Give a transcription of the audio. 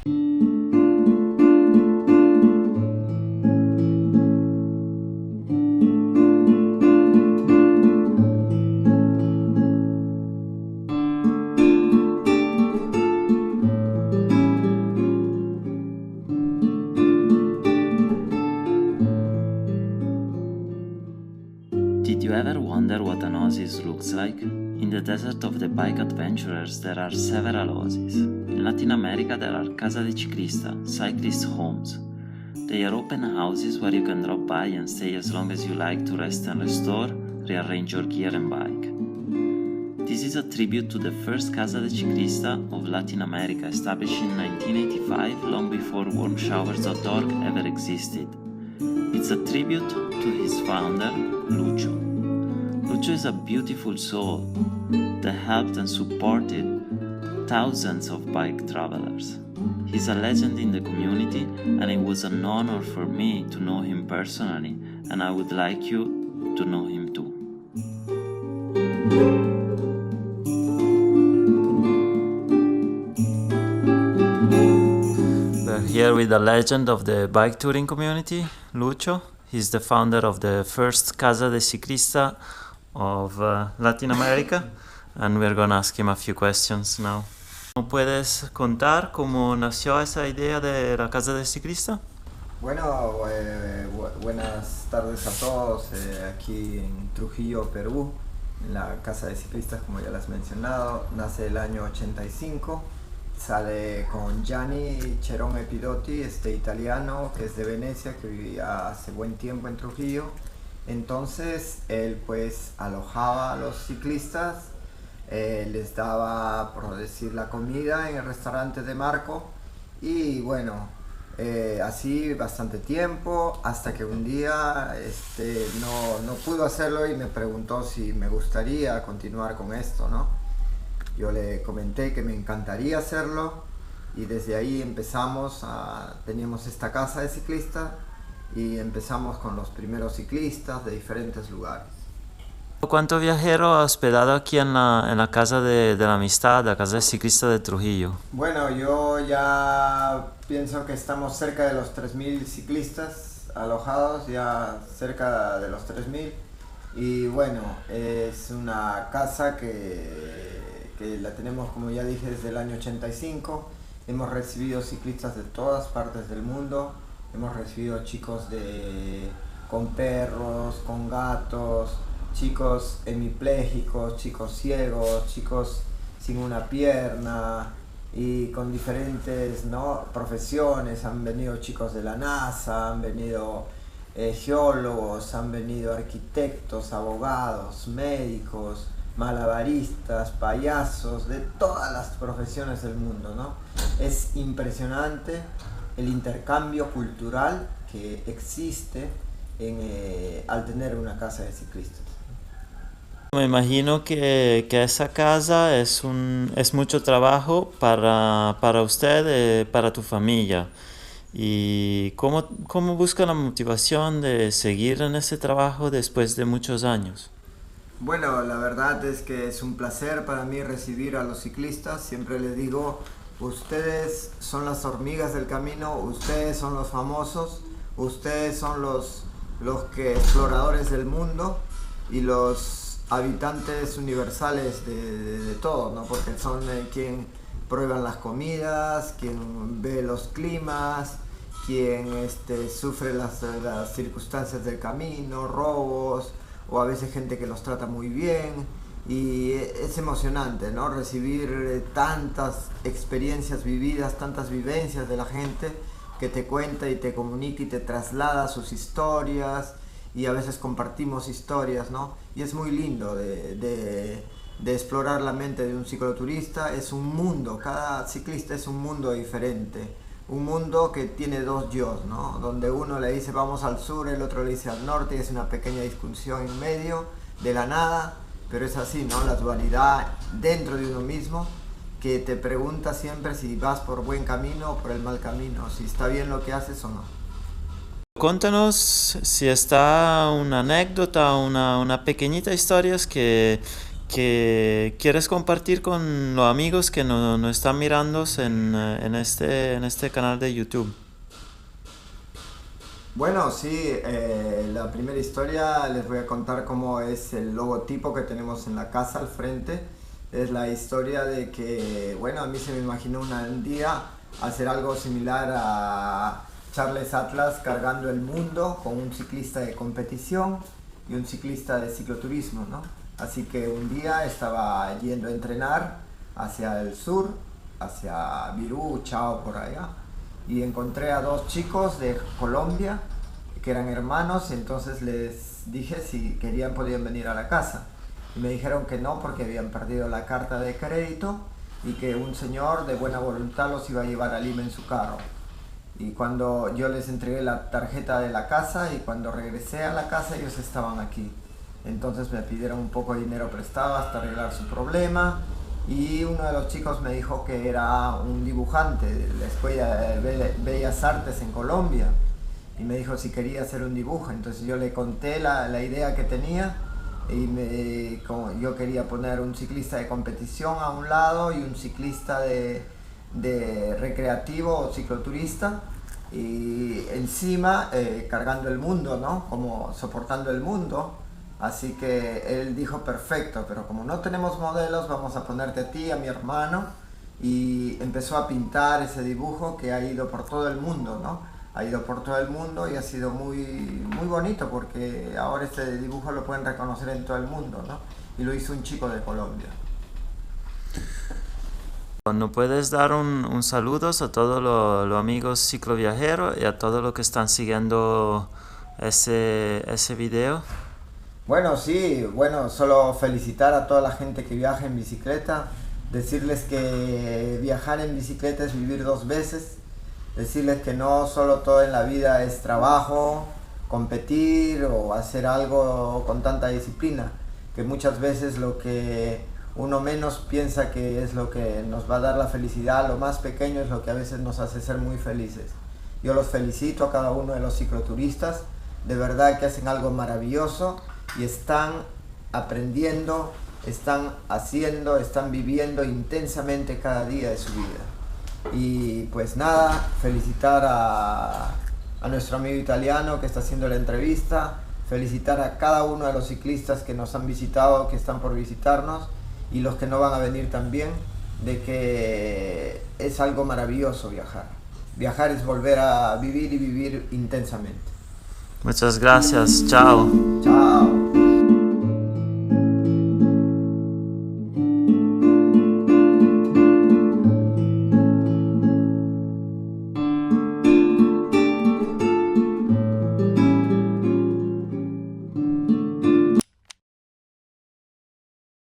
Did you ever wonder what an oasis looks like? In the desert of the bike adventurers there are several oases. In Latin America there are Casa de Ciclista, cyclist homes. They are open houses where you can drop by and stay as long as you like to rest and restore, rearrange your gear and bike. This is a tribute to the first Casa de Ciclista of Latin America, established in 1985, long before warmshowers.org ever existed. It's a tribute to his founder, Lucho. Lucho is a beautiful soul that helped and supported thousands of bike travelers. He's a legend in the community, and it was an honor for me to know him personally, and I would like you to know him too. We're here with a legend of the bike touring community, Lucho. He's the founder of the first Casa de Ciclista of Latin America, and we're going to ask him a few questions now. ¿Puedes contar cómo nació esa idea de la Casa de Ciclista? Bueno, buenas tardes a todos aquí en Trujillo, Perú, en la Casa de Ciclistas, como ya lo has mencionado. Nace el año 85, sale con Gianni Cerome Pilotti, italiano que es de Venecia, que vivía hace buen tiempo en Trujillo. Entonces él pues alojaba a los ciclistas, les daba, por decir, la comida en el restaurante de Marco, y bueno, así bastante tiempo, hasta que un día no pudo hacerlo y me preguntó si me gustaría continuar con esto, ¿no? Yo le comenté que me encantaría hacerlo, y desde ahí teníamos esta casa de ciclistas y empezamos con los primeros ciclistas de diferentes lugares. ¿Cuántos viajeros has hospedado aquí en la Casa de la Amistad, la Casa de Ciclista de Trujillo? Bueno, yo ya pienso que estamos cerca de los 3.000 ciclistas alojados, ya cerca de los 3.000, y bueno, es una casa que la tenemos, como ya dije, desde el año 85. Hemos recibido ciclistas de todas partes del mundo, hemos recibido chicos con perros, con gatos, chicos hemipléjicos, chicos ciegos, chicos sin una pierna, y con diferentes, ¿no?, profesiones. Han venido chicos de la NASA, han venido geólogos, han venido arquitectos, abogados, médicos, malabaristas, payasos, de todas las profesiones del mundo, ¿no? Es impresionante el intercambio cultural que existe al tener una casa de ciclistas. Me imagino que esa casa es mucho trabajo para usted, para tu familia. ¿Y cómo busca la motivación de seguir en ese trabajo después de muchos años? Bueno, la verdad es que es un placer para mí recibir a los ciclistas. Siempre les digo, ustedes son las hormigas del camino, ustedes son los famosos, ustedes son los exploradores del mundo y los habitantes universales de todo, ¿no? Porque son quien prueban las comidas, quien ve los climas, quien sufre las circunstancias del camino, robos, o a veces gente que los trata muy bien, y es emocionante, ¿no?, recibir tantas experiencias vividas, tantas vivencias de la gente que te cuenta y te comunica y te traslada sus historias, y a veces compartimos historias, ¿no? Y es muy lindo de explorar la mente de un cicloturista. Es un mundo, cada ciclista es un mundo diferente. Un mundo que tiene dos yo, ¿no? Donde uno le dice vamos al sur, el otro le dice al norte, y es una pequeña discusión en medio de la nada, pero es así, ¿no? La dualidad dentro de uno mismo, que te pregunta siempre si vas por buen camino o por el mal camino, si está bien lo que haces o no. Cuéntanos si está una anécdota, una pequeñita historia que que quieres compartir con los amigos que nos están mirando en este canal de YouTube. Bueno, sí, la primera historia les voy a contar cómo es el logotipo que tenemos en la casa al frente. Es la historia de que, bueno, a mí se me imaginó un día hacer algo similar a Charles Atlas cargando el mundo con un ciclista de competición y un ciclista de cicloturismo, ¿no? Así que un día estaba yendo a entrenar hacia el sur, hacia Virú, Chao, por allá, y encontré a dos chicos de Colombia que eran hermanos, y entonces les dije si querían podían venir a la casa. Y me dijeron que no porque habían perdido la carta de crédito y que un señor de buena voluntad los iba a llevar a Lima en su carro. Y cuando yo les entregué la tarjeta de la casa y cuando regresé a la casa ellos estaban aquí. Entonces me pidieron un poco de dinero prestado hasta arreglar su problema. Y uno de los chicos me dijo que era un dibujante de la Escuela de Bellas Artes en Colombia. Y me dijo si quería hacer un dibujo. Entonces yo le conté la idea que tenía. Y como yo quería poner un ciclista de competición a un lado y un ciclista de recreativo o cicloturista, y encima cargando el mundo, ¿no? Como soportando el mundo. Así que él dijo perfecto, pero como no tenemos modelos vamos a ponerte a ti, a mi hermano, y empezó a pintar ese dibujo que ha ido por todo el mundo, ¿no? Ha ido por todo el mundo y ha sido muy bonito porque ahora este dibujo lo pueden reconocer en todo el mundo, ¿no? Y lo hizo un chico de Colombia. ¿No puedes dar un saludo a todos los amigos cicloviajeros y a todos los que están siguiendo ese video? Bueno, sí, bueno, solo felicitar a toda la gente que viaja en bicicleta, decirles que viajar en bicicleta es vivir dos veces, decirles que no solo todo en la vida es trabajo, competir o hacer algo con tanta disciplina, que muchas veces lo que uno menos piensa que es lo que nos va a dar la felicidad, lo más pequeño es lo que a veces nos hace ser muy felices. Yo los felicito a cada uno de los cicloturistas, de verdad que hacen algo maravilloso y están aprendiendo, están haciendo, están viviendo intensamente cada día de su vida. Y pues nada, felicitar a nuestro amigo italiano que está haciendo la entrevista, felicitar a cada uno de los ciclistas que nos han visitado, que están por visitarnos, y los que no van a venir también, de que es algo maravilloso viajar. Viajar es volver a vivir y vivir intensamente. Muchas gracias, chao. Chao.